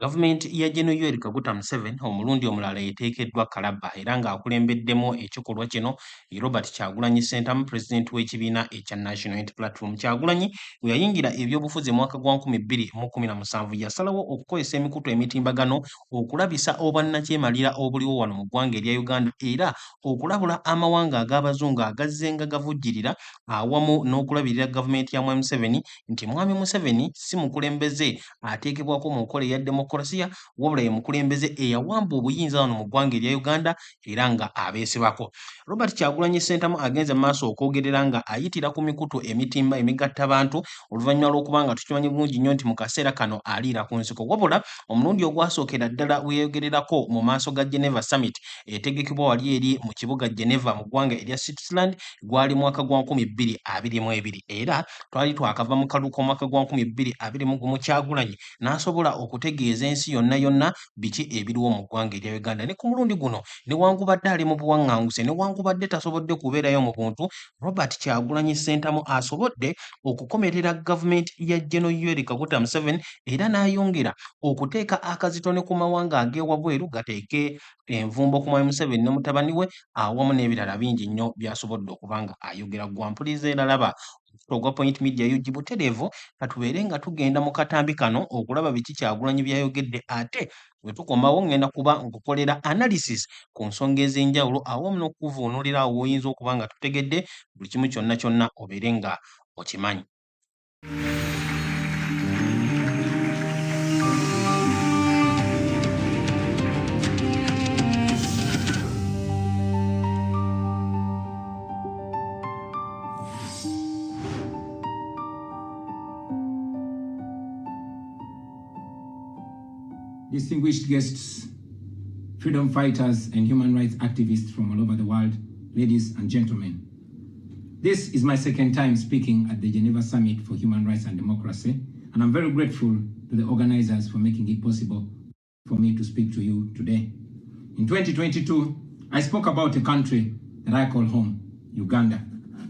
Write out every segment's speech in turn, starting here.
Gavumenti ya Geneva Kaguta Museveni omulundi omulala eteekeddwa kalabba era ng'akulembeddemu ekikolwa kino Robert Kyagulanyi Ssentamu pulezidenti w'ekibiina ekya National Unity Platform. Kyagulanyi bwe yayingira ebyobufuzi mu mwaka gwa 2017 yasalawo okukozesa emikutu emitimbagano okulabisa obwannakyemalira obuliwo wano mu ggwanga erya Uganda era okulabula amawanga ag'abazungu agazzenga gavujjirira awamu n'okulabirira gavumenti ya Mwami Museveni nti Mwami Museveni si mukulembeze ateekebwako mu nkola eya demokolasiya wabula ye mukulembeze eyawamba obuyinza wano mu ggwanga erya Uganda era nga abeesibako. Robert Kyagulanyi Ssentamu agenze mu maaso okwogerera nga ayitira ku mikutu emitimba emigattabantu oluvannyuma lw'okuba nga tukimanyi bulungi nnyo nti mu kaseera kano aliira ku nsiko wabula omulundi ogwasookera ddala weyogererako mu maaso ga Geneva Summit etegekebwa wali eri mu kibuga Geneva mu ggwanga erya Switzerland gwali mwaka gwa 2022 era twali twakava mu kalulu k'omwaka gwa 2021 Kyagulanyi n'asobola okutegeeza ensi yonna biki ebiriwo mu ggwanga erya Uganda ne ku mulundi guno newankubadde ali mu buwaŋŋanguse newankubadde tasobodde kubeerayo mu buntu Robert Kyagulanyi Ssentamu asobodde okukomerera gavumenti ya Yoweri Kaguta Museveni era n'ayongera okuteeka akazitone ku mawanga ag'ewabweru gateeke envumbo ku Mwami Museveni ne mutabani we awamu n'ebirala bingi nnyo by'asobodde okuba nga ayogera. Gwampuliriza era laba ogwa Point Media yugi butereevu katubeere nga tugenda mu katambi kano okulaba biki Kyagulanyi byayogedde ate bwe tukomawo ngenda kuba nkukolera analysis ku nsonga ez'enjawulo awamu n'okuvuunulira awo woyinza okuba nga tutegedde buli kimu kyonna obeere nga okimanyi. Distinguished guests, freedom fighters and human rights activists from all over the world, ladies and gentlemen. This is my second time speaking at the Geneva Summit for Human Rights and Democracy, and I'm very grateful to the organizers for making it possible for me to speak to you today. In 2022, I spoke about a country that I call home, Uganda,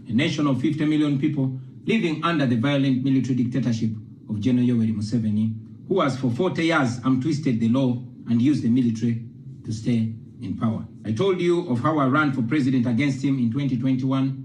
a nation of 50 million people living under the violent military dictatorship of Yoweri Museveni, who has for 40 years twisted the law and used the military to stay in power. I told you of how I ran for president against him in 2021,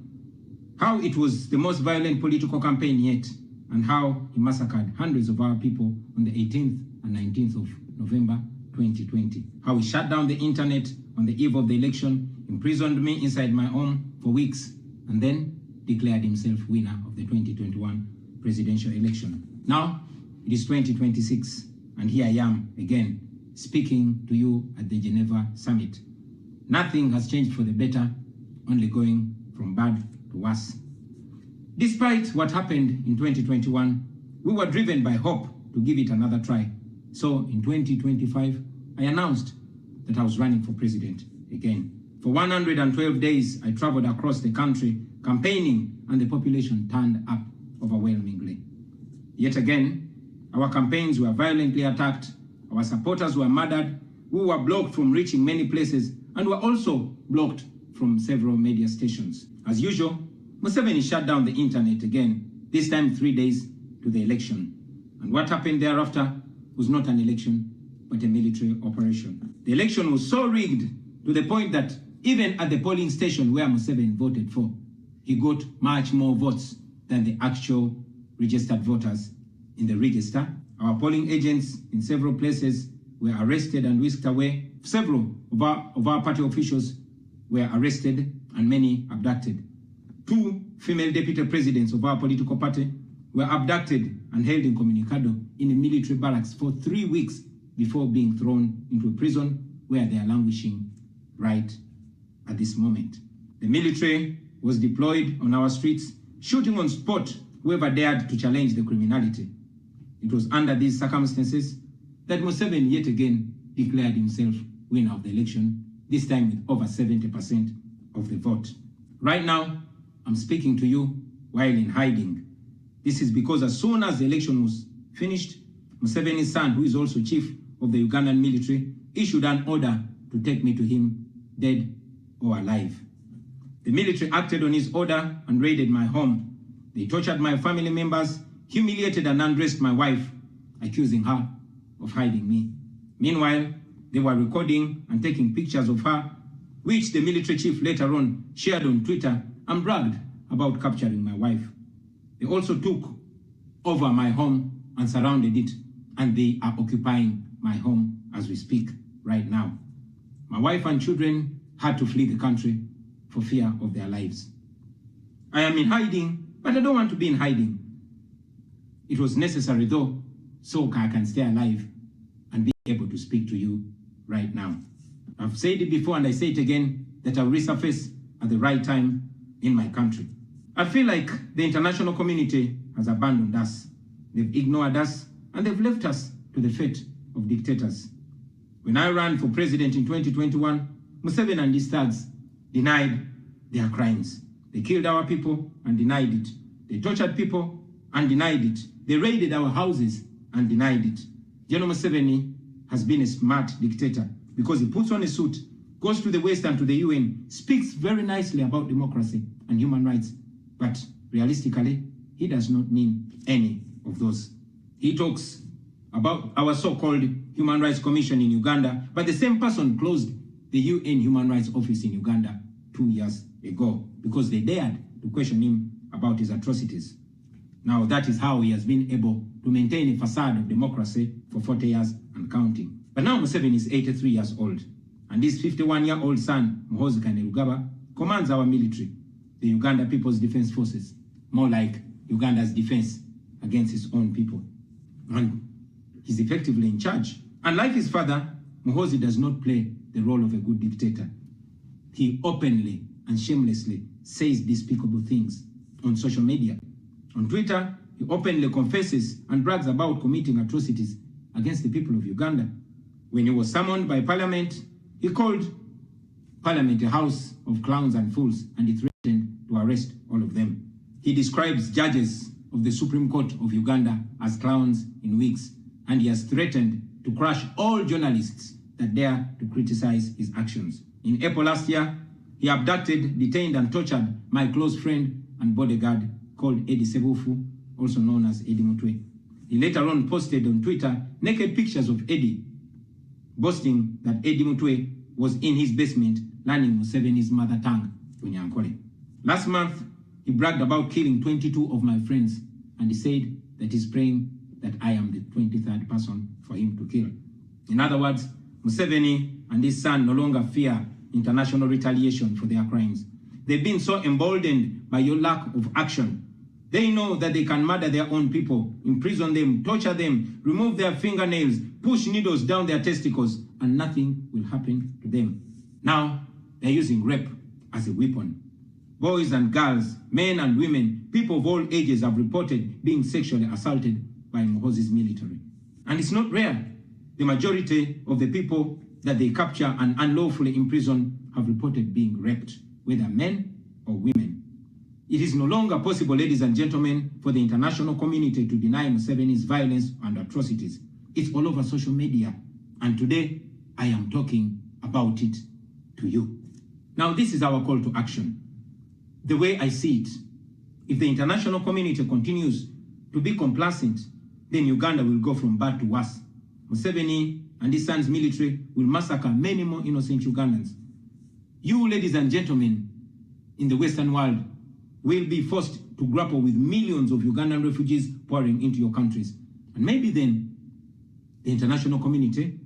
how it was the most violent political campaign yet, and how he massacred hundreds of our people on the 18th and 19th of November 2020. How he shut down the internet on the eve of the election, imprisoned me inside my home for weeks, and then declared himself winner of the 2021 presidential election. Now, it is 2026, and here I am again, speaking to you at the Geneva Summit. Nothing has changed for the better, only going from bad to worse. Despite what happened in 2021, we were driven by hope to give it another try. So in 2025, I announced that I was running for president again. For 112 days, I traveled across the country campaigning, and the population turned up overwhelmingly. Yet again, our campaigns were violently attacked, our supporters were murdered, we were blocked from reaching many places, and were also blocked from several media stations. As usual, Museveni shut down the internet again, this time 3 days to the election. And what happened thereafter was not an election, but a military operation. The election was so rigged to the point that even at the polling station where Museveni voted for, he got much more votes than the actual registered voters in the register. Our polling agents in several places were arrested and whisked away. Several of our party officials were arrested and many abducted. 2 female deputy presidents of our political party were abducted and held incommunicado in a military barracks for 3 weeks before being thrown into a prison where they are languishing right at this moment. The military was deployed on our streets, shooting on spot whoever dared to challenge the criminality. It was under these circumstances that Museveni yet again declared himself winner of the election, this time with over 70% of the vote. Right now, I'm speaking to you while in hiding. This is because as soon as the election was finished, Museveni's son, who is also chief of the Ugandan military, issued an order to take me to him, dead or alive. The military acted on his order and raided my home. They tortured my family members, humiliated and undressed my wife, accusing her of hiding me. Meanwhile, they were recording and taking pictures of her, which the military chief later on shared on Twitter and bragged about capturing my wife. They also took over my home and surrounded it, and they are occupying my home as we speak right now. My wife and children had to flee the country for fear of their lives. I am in hiding, but I don't want to be in hiding. It was necessary though, so I can stay alive and be able to speak to you right now. I've said it before and I say it again, that I'll resurface at the right time in my country. I feel like the international community has abandoned us. They've ignored us and they've left us to the fate of dictators. When I ran for president in 2021, Museveni and his thugs denied their crimes. They killed our people and denied it. They tortured people and denied it. They raided our houses and denied it. General Museveni has been a smart dictator because he puts on a suit, goes to the West and to the UN, speaks very nicely about democracy and human rights, but realistically, he does not mean any of those. He talks about our so-called Human Rights Commission in Uganda, but the same person closed the UN Human Rights Office in Uganda 2 years ago because they dared to question him about his atrocities. Now that is how he has been able to maintain a facade of democracy for 40 years and counting. But now Museveni is 83 years old, and his 51-year-old son, Muhoozi commands our military, the Uganda People's Defense Forces, more like Uganda's defense against his own people. And he's effectively in charge. And like his father, Muhoozi does not play the role of a good dictator. He openly and shamelessly says despicable things on social media. On Twitter, he openly confesses and brags about committing atrocities against the people of Uganda. When he was summoned by Parliament, he called Parliament a house of clowns and fools, and he threatened to arrest all of them. He describes judges of the Supreme Court of Uganda as clowns in wigs, and he has threatened to crush all journalists that dare to criticize his actions. In April last year, he abducted, detained, and tortured my close friend and bodyguard called Eddie Sebufu, also known as Eddie Mutwe. He later on posted on Twitter naked pictures of Eddie, boasting that Eddie Mutwe was in his basement learning Museveni's mother tongue, Bunyankole. Last month, he bragged about killing 22 of my friends, and he said that he's praying that I am the 23rd person for him to kill. In other words, Museveni and his son no longer fear international retaliation for their crimes. They've been so emboldened by your lack of action. They know that they can murder their own people, imprison them, torture them, remove their fingernails, push needles down their testicles, and nothing will happen to them. Now, they're using rape as a weapon. Boys and girls, men and women, people of all ages have reported being sexually assaulted by Muhoozi's military. And it's not rare. The majority of the people that they capture and unlawfully imprison have reported being raped, whether men or women. It is no longer possible, ladies and gentlemen, for the international community to deny Museveni's violence and atrocities. It's all over social media. And today, I am talking about it to you. Now, this is our call to action. The way I see it, if the international community continues to be complacent, then Uganda will go from bad to worse. Museveni and his son's military will massacre many more innocent Ugandans. You, ladies and gentlemen, in the Western world, will be forced to grapple with millions of Ugandan refugees pouring into your countries. And maybe then, the international community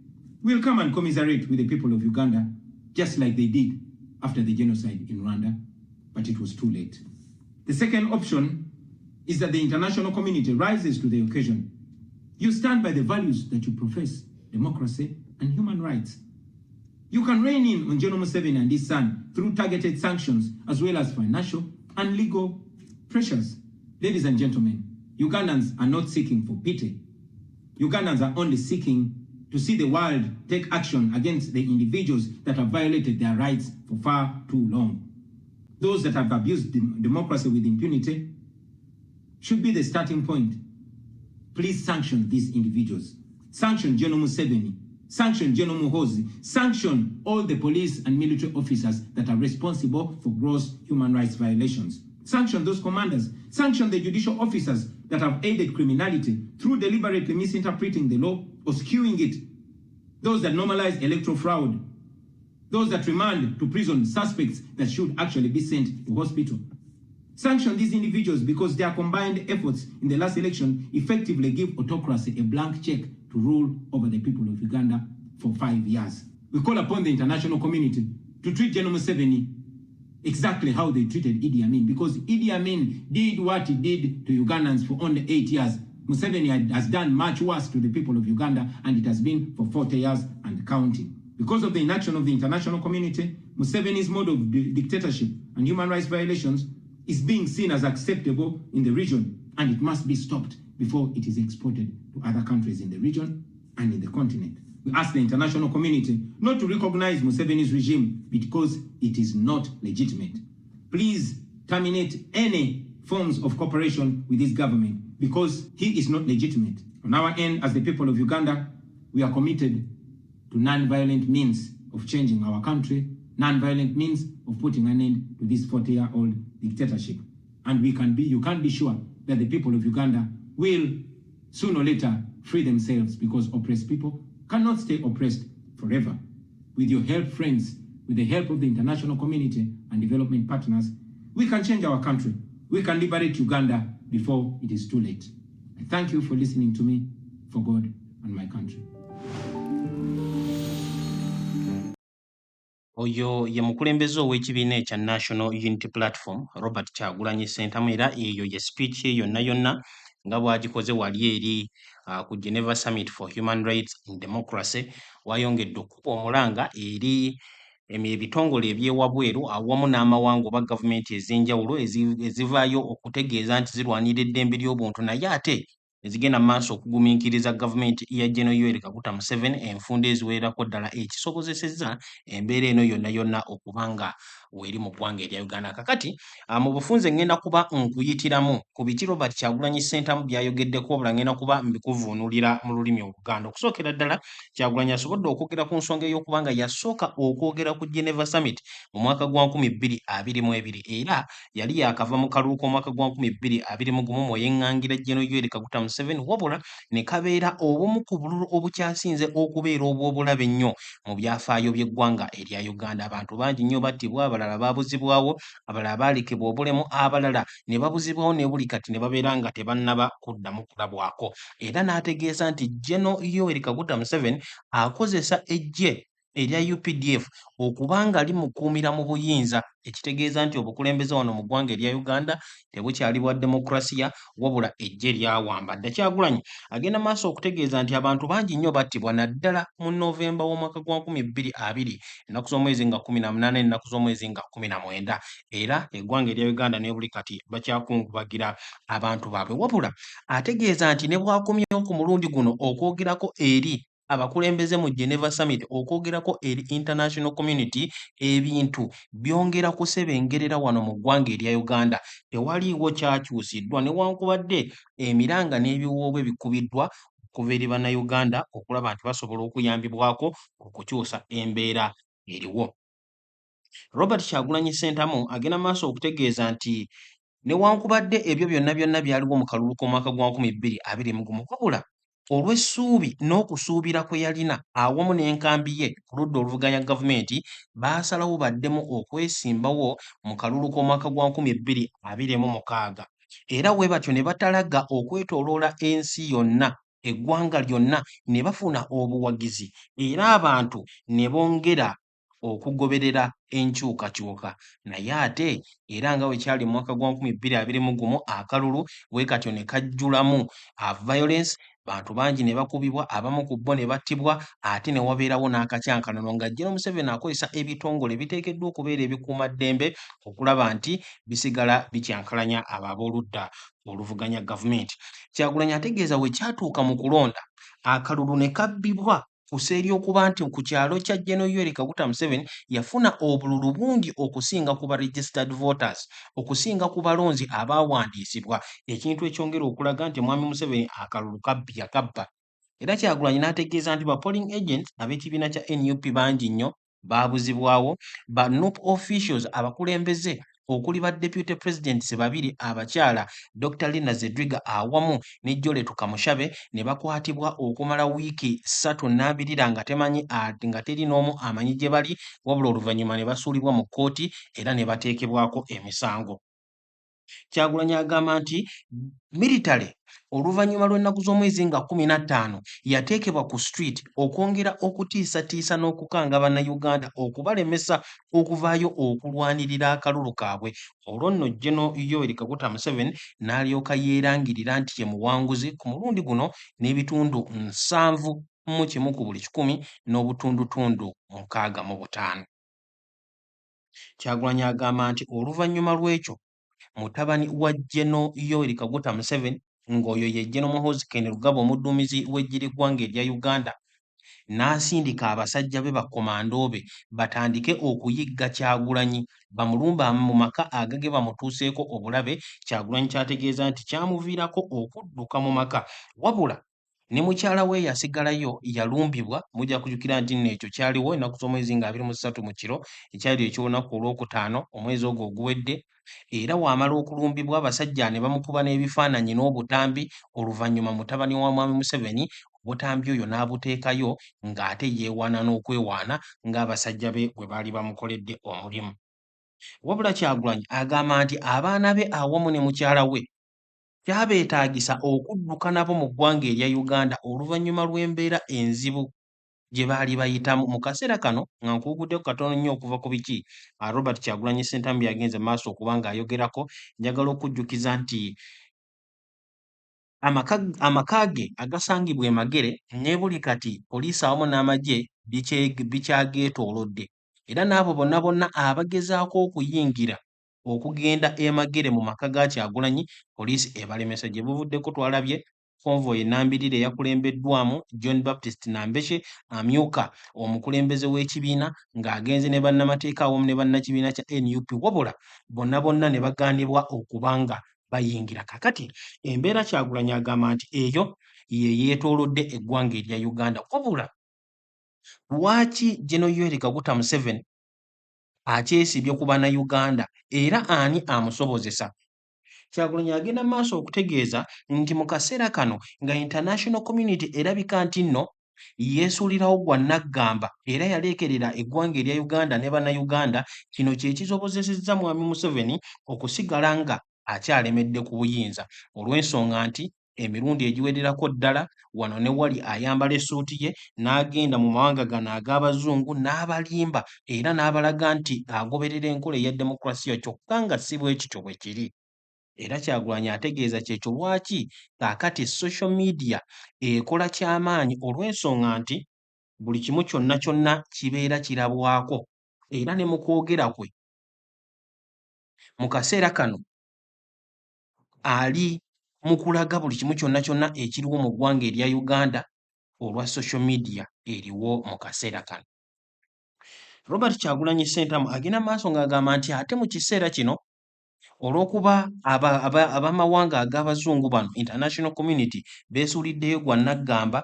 will come and commiserate with the people of Uganda, just like they did after the genocide in Rwanda, but it was too late. The second option is that the international community rises to the occasion. You stand by the values that you profess, democracy and human rights. You can rein in on General Museveni and his son through targeted sanctions as well as financial and legal pressures. Ladies and gentlemen, Ugandans are not seeking for pity. Ugandans are only seeking to see the world take action against the individuals that have violated their rights for far too long. Those that have abused democracy with impunity should be the starting point. Please sanction these individuals. Sanction General Museveni. Sanction General Muhoozi. Sanction all the police and military officers that are responsible for gross human rights violations. Sanction those commanders. Sanction the judicial officers that have aided criminality through deliberately misinterpreting the law or skewing it those that normalize electoral fraud, those that remand to prison suspects that should actually be sent to hospital. Sanction these individuals because their combined efforts in the last election effectively give autocracy a blank check to rule over the people of Uganda for 5 years. We call upon the international community to treat General Museveni exactly how they treated Idi Amin, because Idi Amin did what he did to Ugandans for only 8 years. Museveni has done much worse to the people of Uganda, and it has been for 40 years and counting. Because of the inaction of the international community, Museveni's mode of dictatorship and human rights violations is being seen as acceptable in the region, and it must be stopped before it is exported to other countries in the region and in the continent. We ask the international community not to recognize Museveni's regime because it is not legitimate. Please terminate any forms of cooperation with this government because he is not legitimate. On our end, as the people of Uganda, we are committed to non-violent means of changing our country, non-violent means of putting an end to this 40-year-old dictatorship. And you can be sure that the people of Uganda will sooner or later free themselves, because oppressed people cannot stay oppressed forever. With your help, friends, with the help of the international community and development partners, we can change our country. We can liberate Uganda before it is too late. I thank you for listening to me, for God and my country. Oyo ye mukulembeze ow'ekibiina ekya National Unity Platform, Robert Kyagulanyi Ssentamu, era eyo ye speech ye yonna yonna nga bw'agikoze wali eri ku Geneva Summit for Human Rights and Democracy. Wayongedde okukuba omulanga eri ebitongole ebyewabweru awamu n'amawanga oba gavumenti ez'enjawulo ezivaayo okutegeeza nti zirwanira eddembe ly'obuntu, naye ate ezigenda maaso okugumiikiriza gavumenti ya Gen. Yoweri Kaguta Museveni enfunda eziwererako ddala, ekisobozesezza embeera eno yonna yonna okuba nga weeri mu ggwanga erya Uganda. Kakati mu bufunze ngenda kuba nkuyitiramu ku biki Robert Kyagulanyi Ssentamu byayogeddeko, obula ngenda kuba mbikuvuunulira mu lulimi Oluganda. Okusookera ddala, Kyagulanyi asobodde okwogera ku nsonga ey'okuba nga yasooka okwogera ku Geneva Summit mu mwaka gwa 2022 era yali yakava mu kalulu k'omwaka gwa 2021 mweyeŋŋangira Gen. Yoweri Kaguta Museveni, wabula ne kabeera obumu ku bululu obukyasinze okubeera obw'obulabe ennyo mu byafaayo by'eggwanga erya Uganda. Abantu bangi nnyo battibwa, abalala baabuzibwawo, abalala baalekebwa obulemu, abalala ne babuzibwawo ne buli kati ne babeera nga tebannaba kuddamu kulabwako. Era n'ategeeza nti Gen. Yoweri Kaguta Museveni akozesa eggye erya UPDF okuba nga limukuumira mu buyinza, ekitegeeza nti obukulembeze wano mu ggwanga erya Uganda tebukyali bwa demokrasiya, wabula eggye lyawamba. Kyagulanyi agenda maaso okutegeeza nti abantu bangi nnyo battibwa, naddala mu Novemba w'omwaka gwa 2020, ennaku z'omwezi nga 18, ennaku z'omwezi nga 19, era eggwanga erya Uganda ne buli kati bakyakungubagira abantu baabwe, wabula ategeeza nti ne bwakomyewo ku mulundi guno okwogerako eri abakulembeze mu Geneva Summit, okwogerako eri international community, ebintu byongera kusebengerera wano mu ggwanga erya Uganda. Tewaliiwo kyakyusiddwa newankubadde emiranga n'ebiwoobwe bikubiddwa okuva eri bannayuganda okulaba nti basobola okuyambibwako okukyusa embeera eriwo. Robert Kyagulanyi Ssentamu agenda maaso okutegeeza nti newankubadde ebyo byonna byonna byaliwo mu kalulu k'omwaka gwa 2021, wabula olw'essuubi n'okusuubira kwe yalina awamu n'enkambi ye ku ludda oluvuganya gavumenti, baasalawo baddemu okwesimbawo mu kalulu k'omwaka gwa 2026, era bwe batyo ne batalaga okwetooloola ensi yonna, eggwanga lyonna ne bafuna obuwagizi, era abantu ne bongera okugoberera enkyukakyuka. Naye ate era nga bwe kyali mu mwaka gwa 2021, akalulu bwe katyo ne kajjulamu violence, bantu bangi ne bakubibwa, abamu ku bo ne battibwa, ate ne wabeerawo n'akacyankanono nga Gen. Museveni akozesa ebitongole biteekeddwa okubeera ebikuumaddembe okulaba nti bisigala bikyankalanya abo ab'oludda oluvuganya gavumenti. Kyagulanyi ategeeza bwe kyatuuka mu kulonda, akalulu ne kabbibwa kuseeri okuba nti ku kyalo kya Gen. Yoweri Kaguta Museveni yafuna obululu bungi okusinga ku ba registered voters, okusinga ku balonzi abaawandiisibwa, ekintu ekyongera okulaga nti Mwami Museveni akalulu kabbi yakabba. Era Kyagulanyi n'ategeeza nti ba polling agents ab'ekibiina kya NUP bangi nnyo baabuzibwawo, ba NUP officials abakulembeze okuli ba deputy presidents babiri abakyala Dr. Lina Zedriga awamu ne Jole Tukamushabe ne bakwatibwa okumala wiiki 32 nga teri n'omu amanyi gye bali wabula oluvannyuma ne basuulibwa mu kkooti era ne bateekebwako emisango. Kyagulanyi agamba nti military oluvannyuma lw'ennaku z'omwezi nga 15 yateekebwa ku street okwongera okutiisatiisa n'okukanga bannayuganda okubalemesa okuvaayo okulwanirira akalulu kaabwe. Olwo nno General Yoweri Kaguta Museveni n'alyoka yeerangirira nti ye muwanguzi ku mulundi guno n'ebitundu 71 ku buli 100 n'obutundutundu 65. Kyagulanyi agamba nti oluvannyuma lw'ekyo mutabani wa General Yoweri Kaguta Museveni ng'oyo ye General Muhoozi Kainerugaba omudduumizi w'eggye ly'eggwanga erya Uganda n'asindika abasajja be bakkomando be batandike okuyigga Kyagulanyi bamulumba mu maka agage bamutuuseeko obulabe. Kyagulanyi kyategeeza nti kyamuviirako okudduka mu maka wabula ne mukyala we yasigalayo yalumbibwa. Mujja kujjukira nti nno ekyo kyaliwo ennaku z'omwezi nga 23 mu kiro ekyali eky'olunaku olwokutaano omwezi ogwo oguwedde, era wamala okulumbibwa abasajja ne bamukuba n'ebifaananyi n'obutambi. Oluvannyuma mutabani wa mwami Museveni obutambi oyo n'abuteekayo ng'ate yeewaana n'okwewaana ng'abasajja be bwe baali bamukoledde omulimu. Wabula Kyagulanyi agamba nti abaana be awamu ne mukyala we kyabeetaagisa okudduka nabo mu ggwanga erya Uganda oluvannyuma lw'embeera enzibu gye baali bayitamu. Mu kaseera kano nga nkuguddeko katono nnyo okuva ku biki Robert Kyagulanyi Ssentamu yagenze maaso okuba ng'ayogerako, njagala okujjukiza nti amaka ge agasangibwa e Magere ne buli kati poliisi awamu n'amagye bikyageetoolodde, era n'abo bonna abagezaako okuyingira okugenda e Magere mu maka ga Kyagulanyi poliisi ebalemesa. Gye buvuddeko twalabye convoy ennambirira eyakulembeddwamu John Baptist Nambeshe amyuka omukulembeze w'ekibiina ng'agenze ne bannamateeka awamu ne bannakibiina kya NUP, wabula bonna ne bagaanibwa okuba nga bayingira. Kakati embeera Kyagulanyi agamba nti eyo ye yeetoolodde eggwanga erya Uganda. Wabula lwaki General Yoweri Kaguta Museveni akyesibye ku bannayuganda era ani amusobozesa? Kyagulanyi agenda mu maaso okutegeeza nti mu kaseera kano nga international community erabika nti nno yeesuulirawo gwa naggamba era yaleekerera eggwanga erya Uganda ne bannayuganda, kino kye kisobozesezza mwami Museveni okusigala nga akyalemedde ku buyinza olw'ensonga nti emirundi egiwererako ddala wano ne wali ayambala essuuti ye n'agenda mu mawanga gano ag'abazungu n'abalimba era n'abalaga nti agoberera enkola eya demokrasiya, kyokka nga si bwe kityo bwe kiri. Era Kyagulanyi ategeeza kyekyo lwaki kaakati social media ekola ky'amaanyi olw'ensonga nti buli kimu kyonna kibeera kirabwako era ne mu kwogera kwe mu kaseera kano ali mu kulaga buli kimu kyonna ekiriwo mu ggwanga erya Uganda olwa social media eriwo mu kaseera kano. Robert Kyagulanyi Ssentamu agenda maaso ng'agamba nti ate mu kiseera kino olw'okuba abamawanga ag'abazungu bano international community beesuuliddeyo gwa naggamba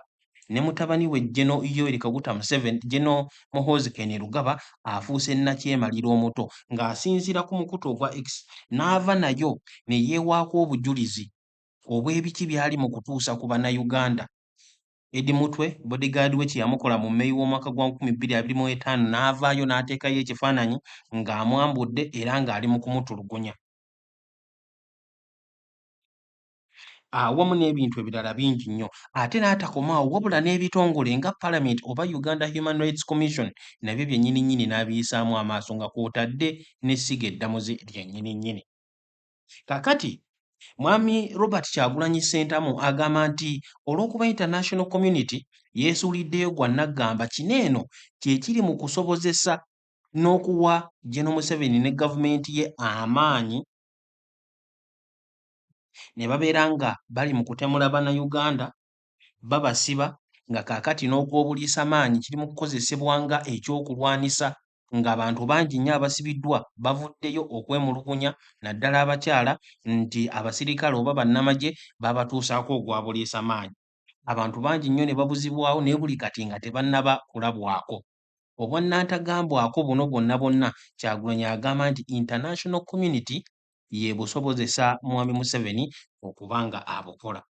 ne mutabani we General Yoweri Kaguta Museveni, General Muhoozi Kainerugaba afuuse nnakyemalira omuto ng'asinziira ku mukutu ogwa X n'ava nayo ne yeewaako obujulizi obw'ebiki byali mu kutuusa ku bannayuganda. Eddie Mutwe bodyguard we kye yamukola mu Mmeeyi w'omwaka gwa 2025 n'avaayo n'ateekayo ekifaananyi ng'amwambudde era ng'ali mu kumutulugunya. Awamu n'ebintu ebirala bingi nnyo. Ate n'atakomaawo wabula n'ebitongole nga Parliament oba Uganda Human Rights Commission nabyo byennyini n'abiyisaamu amaaso nga kw'otadde n'essiga eddamuzi lyennyini. Kaakati mwami Robert Kyagulanyi Ssentamu agamba nti olw'okuba international community yeesuuliddeyo gwa naggamba, kino eno kye kiri mu kusobozesa n'okuwa General Museveni ne gavumenti ye amaanyi ne babeera nga bali mu kutemula bannayuganda babasiba, nga kaakati n'ogw'obuliisamaanyi kiri mu kukozesebwa nga ekyokulwanisa ng'abantu bangi nnyo abasibiddwa bavuddeyo okwemulugunya naddala abakyala nti abasirikale oba bannamagye babatuusaako ogwa buliisamaanyi. Abantu bangi nnyo ne babuzibwawo naye buli kati nga tebannaba kulabwako. obwannantagambwako buno bwonna Kyagulanyi agamba nti international community yeebusobozesa Mwami Museveni okuba nga abukola.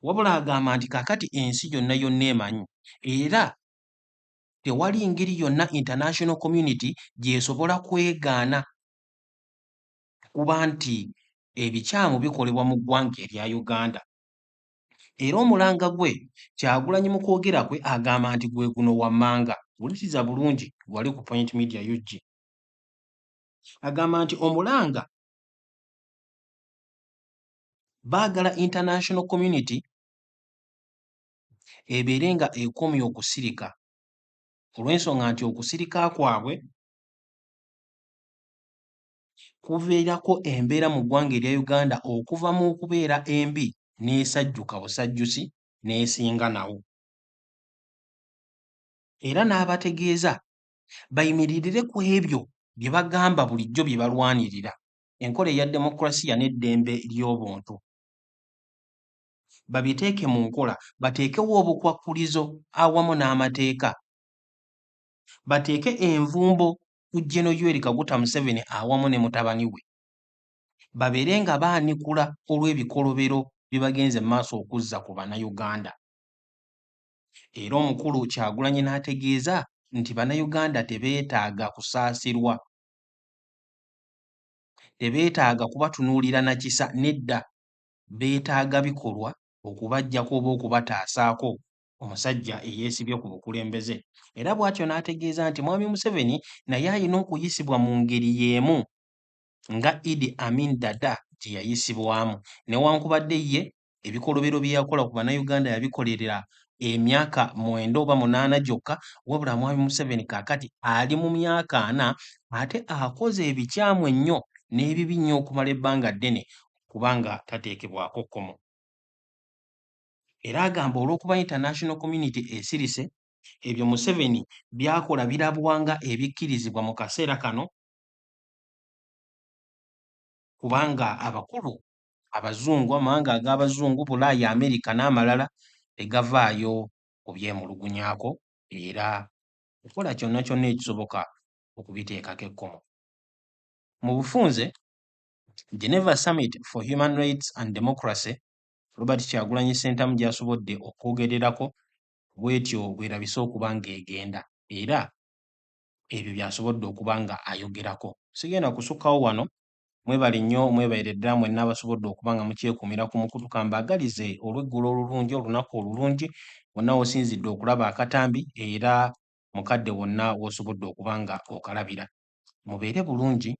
Wabula agamba nti kaakati ensi yonna emanyi era tewali ngeri yonna international community gy'esobola kwegaana kuba nti ebikyamu bikolebwa mu ggwanga erya Uganda. Era omulanga gwe Kyagulanyi mu kwogera kwe agamba nti gwe guno wammanga. Wuliriza bulungi wali ku Point Media UG. Agamba nti omulanga baagala international community ebeere nga ekomya okusirika olw'ensonga nti okusirika kwabwe kuviirako embeera mu ggwanga erya Uganda okuva mu kubeera embi n'esajjuka busajjusi n'esinga nawo. Era n'abategeeza bayimiririre ku ebyo bye bagamba bulijjo bye balwanirira, enkola eya demokulasiya n'eddembe ly'obuntu. Babiteeke mu nkola, bateekewo obukwakkulizo awamu n'amateeka. Bateeke envumbo ku Gen. Yoweri Kaguta Museveni awamu ne mutabani we. Babeere nga baanikula olw'ebikolobero bye bagenze mu maaso okuzza ku Bannayuganda. Era omukulu Kyagulanyi n'ategeeza nti Bannayuganda tebeetaaga kusaasirwa. Tebeetaaga kubatunuulira na kisa, nedda beetaaga bikolwa okubaggyako oba okubataasaako omusajja eyeesibye ku bukulembeze. Era bw'atyo n'ategeeza nti Mwami Museveni naye alina okuyisibwa mu ngeri y'emu nga Idi Amin Dada gye yayisibwamu, newankubadde ye ebikolobero bye yakola ku Bannayuganda yabikolerera emyaka 9 oba 8 gyokka, wabula Mwami Museveni kaakati ali mu myaka 4 ate akoze ebikyamu ennyo n'ebibi nnyo okumala ebbanga ddene kubanga tateekebwako kkomo. Era agamba olw'okuba international community esirise, ebyo Museveni by'akola birabwa nga ebikkirizibwa mu kaseera kano kubanga abakulu abazungu, amawanga ag'abazungu Bulaaya, Amerika n'amalala tegavaayo kubyemulugunyaako era okukola kyonna kyonna ekisoboka okubiteekako ekkomo. Mu bufunze, Geneva Summit for Human Rights and Democracy, Robert Kyagulanyi Ssentamu gy'asobodde okwogererako bw'etyo bw'erabise okuba ng'egenda era ebyo by'asobodde okuba nga ayogerako. Sigenda kusukkawo wano. Mwebale nnyo, mwebalire ddala mwenna abasobodde okuba nga mukyekuumira ku mukutu, kambaagalize olw'eggulo olulungi, olunaku olulungi, wonna w'osinzidde okulaba akatambi era mukadde wonna w'osobodde okuba nga okalabira. Mubeere bulungi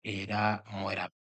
era mweraba.